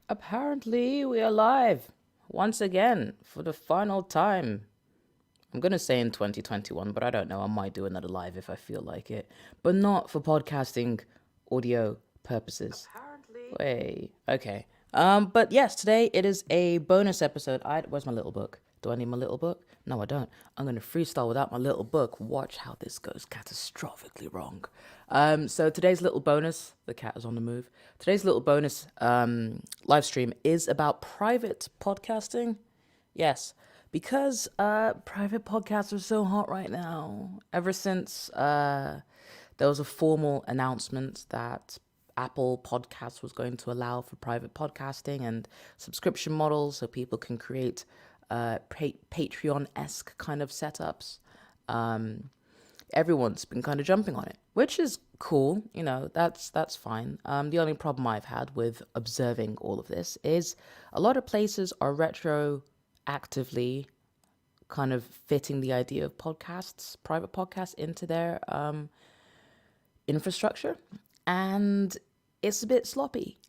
Apparently, we are live once again for the final time. I'm going to say in 2021, but I don't know. I might do another live if I feel like it, but not for podcasting audio purposes. Apparently. Wait, okay. But yes, today it is a bonus episode. Where's my little book? Do I need my little book? No, I don't. I'm going to freestyle without my little book. Watch how this goes catastrophically wrong. So today's little bonus, the cat is on the move. Today's little bonus live stream is about private podcasting. Yes, because private podcasts are so hot right now. Ever since there was a formal announcement that Apple Podcasts was going to allow for private podcasting and subscription models so people can create Patreon-esque kind of setups. Everyone's been kind of jumping on it, which is cool. That's fine. The only problem I've had with observing all of this is a lot of places are retroactively kind of fitting the idea of podcasts, private podcasts, into their infrastructure, and it's a bit sloppy,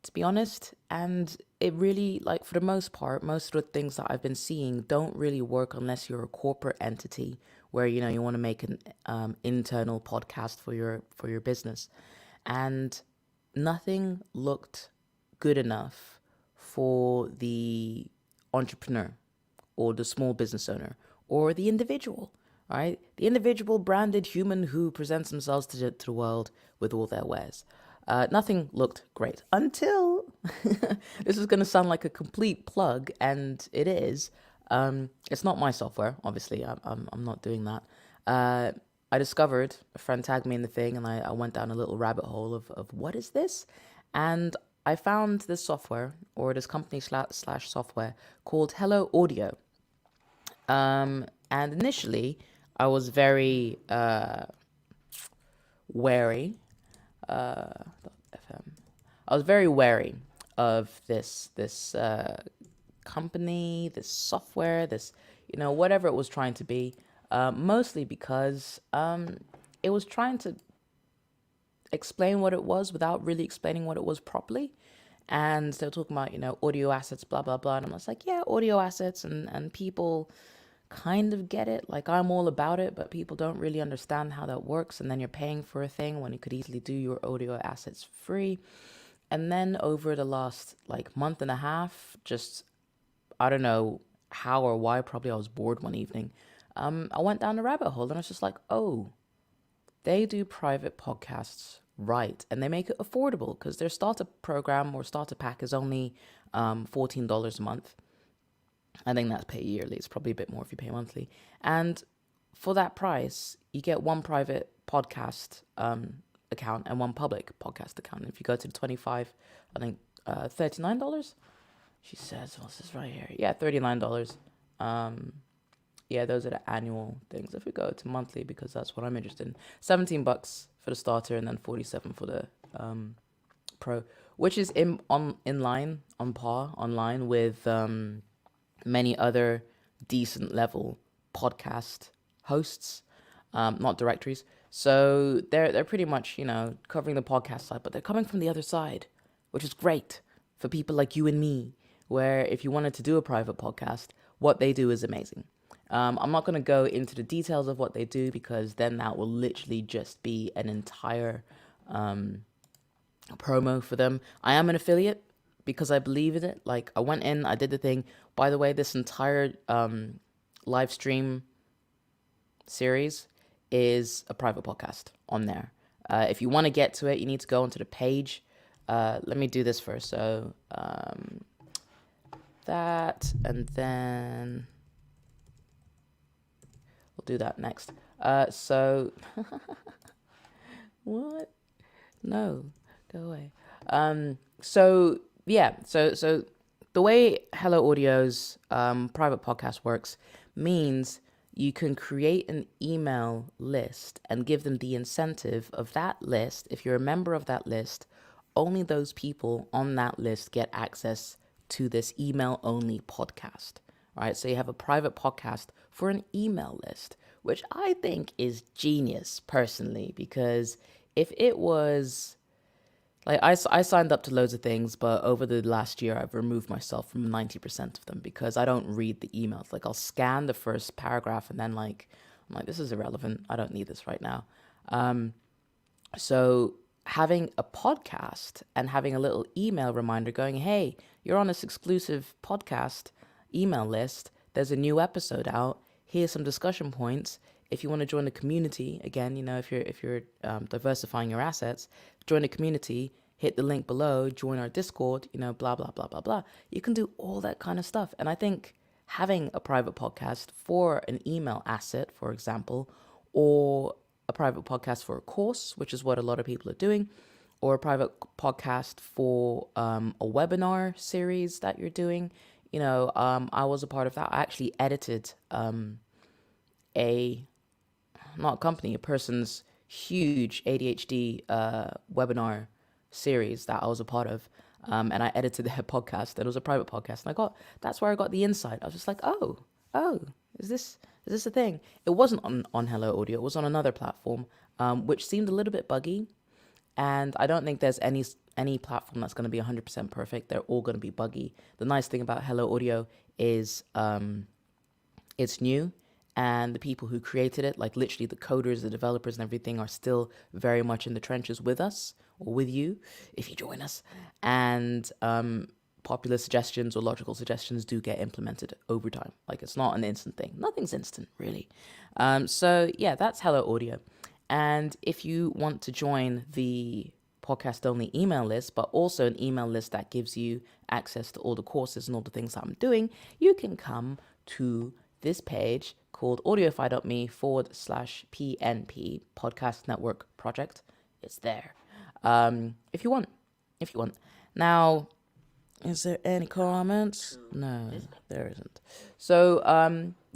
to be honest. And it really, like, for the most part, most of the things that I've been seeing don't really work unless you're a corporate entity where you want to make an internal podcast for your business, and nothing looked good enough for the entrepreneur or the small business owner or the individual, right? The individual branded human who presents themselves to the world with all their wares. Nothing looked great until this is going to sound like a complete plug, and it is. It's not my software, obviously. I'm not doing that. I discovered, a friend tagged me in the thing, and I went down a little rabbit hole of what is this? And I found this software, or this company slash software, called Hello Audio. And initially, I was very wary. FM. I was very wary of this company, this software, this whatever it was trying to be. Mostly because it was trying to explain what it was without really explaining what it was properly. And they were talking about, audio assets, blah, blah, blah. And I was like, yeah, audio assets, and people kind of get it. Like, I'm all about it, but people don't really understand how that works. And then you're paying for a thing when you could easily do your audio assets free. And then over the last like month and a half, just, I don't know how or why, probably I was bored one evening. I went down the rabbit hole and I was just like, oh, they do private podcasts right, and they make it affordable because their starter program or starter pack is only $14 a month. I think that's pay yearly. It's probably a bit more if you pay monthly. And for that price, you get one private podcast account and one public podcast account. If you go to the 25, I think $39. She says, what's this right here? Yeah, $39. Yeah, those are the annual things. If we go to monthly, because that's what I'm interested in, $17 for the starter and then 47 for the pro, which is on par, online with many other decent level podcast hosts, not directories. So they're pretty much covering the podcast side, but they're coming from the other side, which is great for people like you and me. Where if you wanted to do a private podcast, what they do is amazing. I'm not going to go into the details of what they do because then that will literally just be an entire promo for them. I am an affiliate because I believe in it. Like, I went in, I did the thing. By the way, this entire live stream series is a private podcast on there. If you want to get to it, you need to go onto the page. Let me do this first. So that, and then we'll do that next. So what? No, go away. So yeah, so the way Hello Audio's private podcast works means you can create an email list and give them the incentive of that list. If you're a member of that list, only those people on that list get access to this email only podcast. Right? So you have a private podcast for an email list, which I think is genius personally, because if it was Like I signed up to loads of things, but over the last year, I've removed myself from 90% of them because I don't read the emails. Like I'll scan the first paragraph and then I'm like, this is irrelevant. I don't need this right now. Um, so having a podcast and having a little email reminder going, hey, you're on this exclusive podcast email list. There's a new episode out. Here's some discussion points. If you want to join the community, again, if you're diversifying your assets, join the community. Hit the link below. Join our Discord. Blah blah blah blah blah. You can do all that kind of stuff, and I think having a private podcast for an email asset, for example, or a private podcast for a course, which is what a lot of people are doing, or a private podcast for a webinar series that you're doing. I was a part of that. I actually edited a not a company, a person's huge ADHD webinar series that I was a part of. And I edited their podcast. And it was a private podcast. And that's where I got the insight. I was just like, oh, is this a thing? It wasn't on Hello Audio. It was on another platform, which seemed a little bit buggy. And I don't think there's any platform that's going to be 100% perfect. They're all going to be buggy. The nice thing about Hello Audio is it's new, and the people who created it, like literally the coders, the developers and everything, are still very much in the trenches with us, or with you, if you join us. And popular suggestions or logical suggestions do get implemented over time. Like, it's not an instant thing. Nothing's instant, really. So yeah, that's Hello Audio. And if you want to join the podcast only email list, but also an email list that gives you access to all the courses and all the things that I'm doing, you can come to this page called audiofi.me/PNP, Podcast Network Project. It's there. If you want. Now, is there any comments? No, there isn't. So,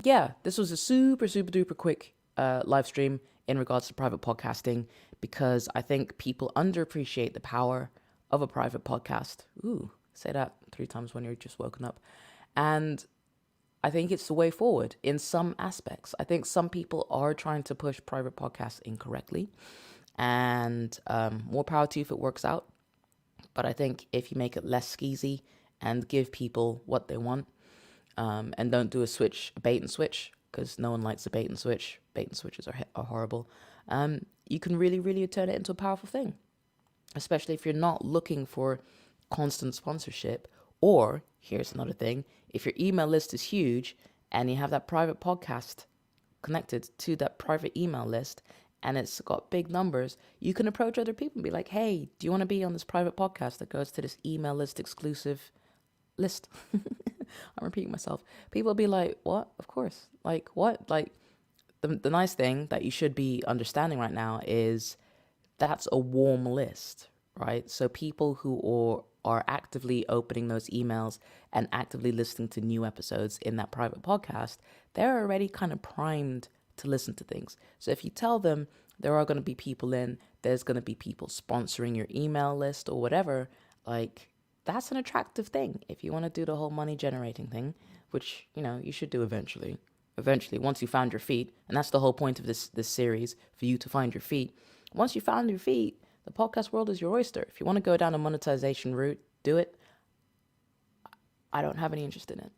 yeah, this was a super, super duper quick live stream in regards to private podcasting, because I think people underappreciate the power of a private podcast. Ooh, say that 3 times when you're just woken up. And I think it's the way forward in some aspects. I think some people are trying to push private podcasts incorrectly, and more power to you if it works out. But I think if you make it less skeezy and give people what they want, and don't do a bait and switch, because no one likes a bait and switch. Bait and switches are horrible. You can really, really turn it into a powerful thing, especially if you're not looking for constant sponsorship. Or, here's another thing, if your email list is huge and you have that private podcast connected to that private email list and it's got big numbers, you can approach other people and be like, hey, do you want to be on this private podcast that goes to this email list exclusive list? I'm repeating myself. People will be like, what? Of course. Like, what? Like, the nice thing that you should be understanding right now is that's a warm list, right? So people who are actively opening those emails and actively listening to new episodes in that private podcast, they're already kind of primed to listen to things. So if you tell them there are going to be people there's going to be people sponsoring your email list or whatever, like, that's an attractive thing if you want to do the whole money generating thing, which, you should do eventually. Once you found your feet, and that's the whole point of this series, for you to find your feet. Once you found your feet, the podcast world is your oyster. If you want to go down a monetization route, do it. I don't have any interest in it.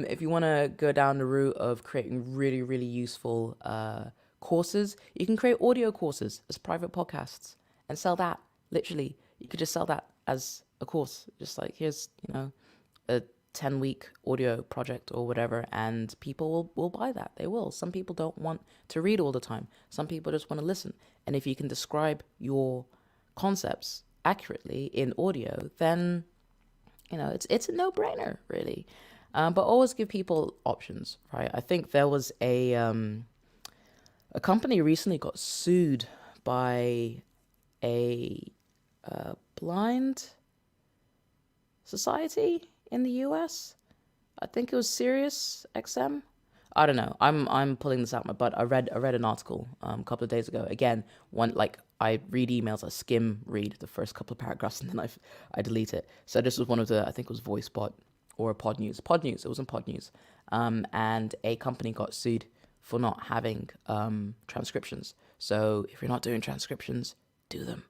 If you want to go down the route of creating really, really useful courses, you can create audio courses as private podcasts and sell that. Literally, you could just sell that as a course. Just like, here's, a 10-week audio project or whatever, and people will buy that. They will. Some people don't want to read all the time. Some people just want to listen. And if you can describe your concepts accurately in audio, then, it's a no-brainer, really. But always give people options, right? I think there was a company recently got sued by a blind society in the US. I think it was Sirius XM. I don't know. I'm pulling this out my butt. I read an article a couple of days ago. Again, I read emails, I skim read the first couple of paragraphs, and then I delete it. So this was one of the, I think it was VoiceBot or Pod News. It was in Pod News. And a company got sued for not having transcriptions. So if you're not doing transcriptions, do them,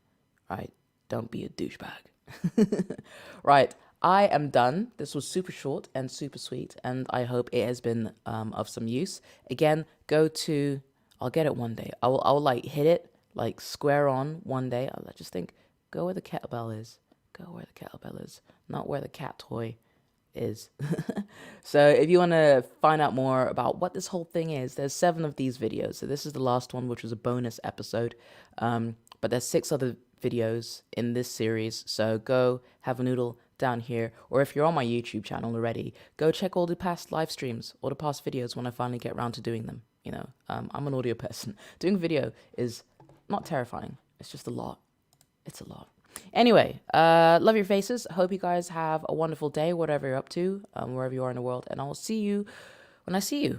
right? Don't be a douchebag. Right. I am done. This was super short and super sweet, and I hope it has been of some use. Again, go to. I'll get it one day. I'll like hit it like square on one day. I'll just think, go where the kettlebell is. Go where the kettlebell is, not where the cat toy is. So if you want to find out more about what this whole thing is, there's 7 of these videos. So this is the last one, which was a bonus episode. But there's 6 other videos in this series. So go have a noodle down here. Or if you're on my YouTube channel already, go check all the past live streams, all the past videos when I finally get around to doing them. You know, I'm an audio person. Doing video is not terrifying. It's just a lot. It's a lot. Anyway, love your faces. Hope you guys have a wonderful day, whatever you're up to, wherever you are in the world. And I will see you when I see you.